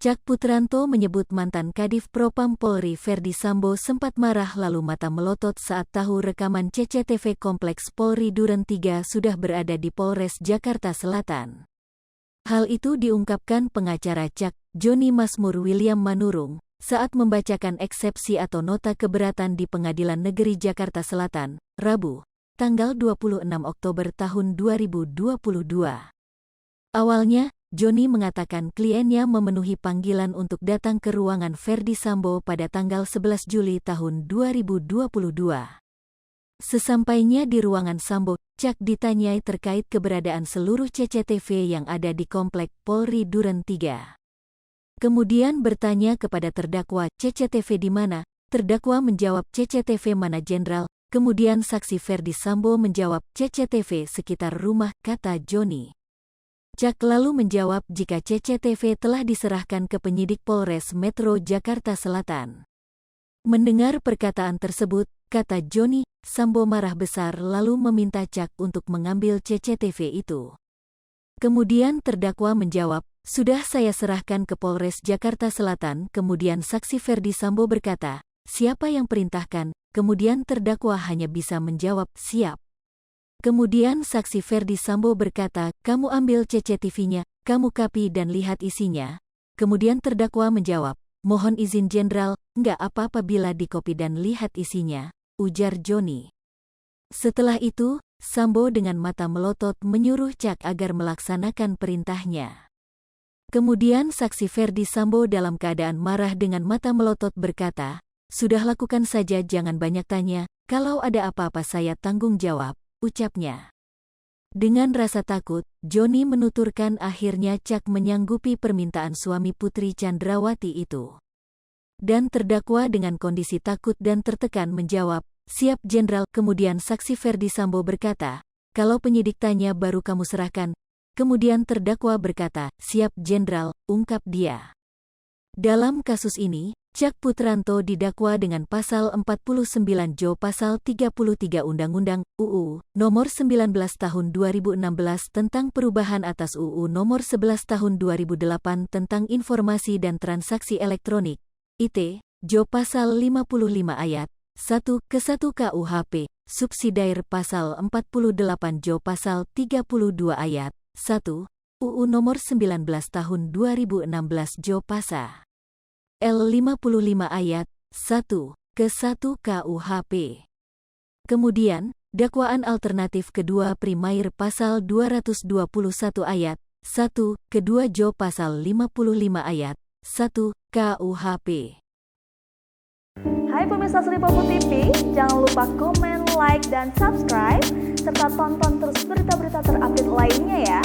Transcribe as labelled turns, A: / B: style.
A: Cak Putranto menyebut mantan Kadif Propam Polri Ferdi Sambo sempat marah lalu mata melotot saat tahu rekaman CCTV Kompleks Polri Duren 3 sudah berada di Polres Jakarta Selatan. Hal itu diungkapkan pengacara Cak, Joni Mazmur William Manurung, saat membacakan eksepsi atau nota keberatan di Pengadilan Negeri Jakarta Selatan, Rabu, tanggal 26 Oktober tahun 2022. Awalnya, Joni mengatakan kliennya memenuhi panggilan untuk datang ke ruangan Ferdi Sambo pada tanggal 11 Juli tahun 2022. Sesampainya di ruangan Sambo, Cak ditanyai terkait keberadaan seluruh CCTV yang ada di Komplek Polri Duren 3. Kemudian bertanya kepada terdakwa, CCTV di mana? Terdakwa menjawab, CCTV mana Jenderal? Kemudian saksi Ferdi Sambo menjawab, CCTV sekitar rumah, kata Joni. Cak lalu menjawab jika CCTV telah diserahkan ke penyidik Polres Metro Jakarta Selatan. Mendengar perkataan tersebut, kata Joni, Sambo marah besar lalu meminta Cak untuk mengambil CCTV itu. Kemudian terdakwa menjawab, sudah saya serahkan ke Polres Jakarta Selatan. Kemudian saksi Ferdi Sambo berkata, siapa yang perintahkan? Kemudian terdakwa hanya bisa menjawab, siap. Kemudian saksi Ferdi Sambo berkata, kamu ambil CCTV-nya, kamu copy dan lihat isinya. Kemudian terdakwa menjawab, mohon izin Jenderal, nggak apa-apa bila dikopi dan lihat isinya, ujar Joni. Setelah itu, Sambo dengan mata melotot menyuruh Cak agar melaksanakan perintahnya. Kemudian saksi Ferdi Sambo dalam keadaan marah dengan mata melotot berkata, sudah lakukan saja jangan banyak tanya, kalau ada apa-apa saya tanggung jawab, ucapnya. Dengan rasa takut, Joni menuturkan akhirnya Cak menyanggupi permintaan suami Putri Chandrawati itu. Dan terdakwa dengan kondisi takut dan tertekan menjawab, siap Jenderal. Kemudian saksi Ferdi Sambo berkata, kalau penyidik tanya baru kamu serahkan. Kemudian terdakwa berkata, siap Jenderal, ungkap dia. Dalam kasus ini, Cak Putranto didakwa dengan pasal 49 Jo pasal 33 Undang-Undang UU Nomor 19 Tahun 2016 tentang perubahan atas UU Nomor 11 Tahun 2008 tentang Informasi dan Transaksi Elektronik IT, Jo pasal 55 ayat 1 ke 1 KUHP, subsidiar pasal 48 Jo pasal 32 ayat 1 UU Nomor 19 Tahun 2016 Jo pasal L55 ayat 1 ke 1 KUHP. Kemudian, dakwaan alternatif kedua Primair pasal 221 ayat 1 ke 2 Jo pasal 55 ayat 1 KUHP.
B: Hai pemirsa Sri Popo TV, jangan lupa komen, like, dan subscribe serta tonton terus berita-berita terupdate lainnya ya.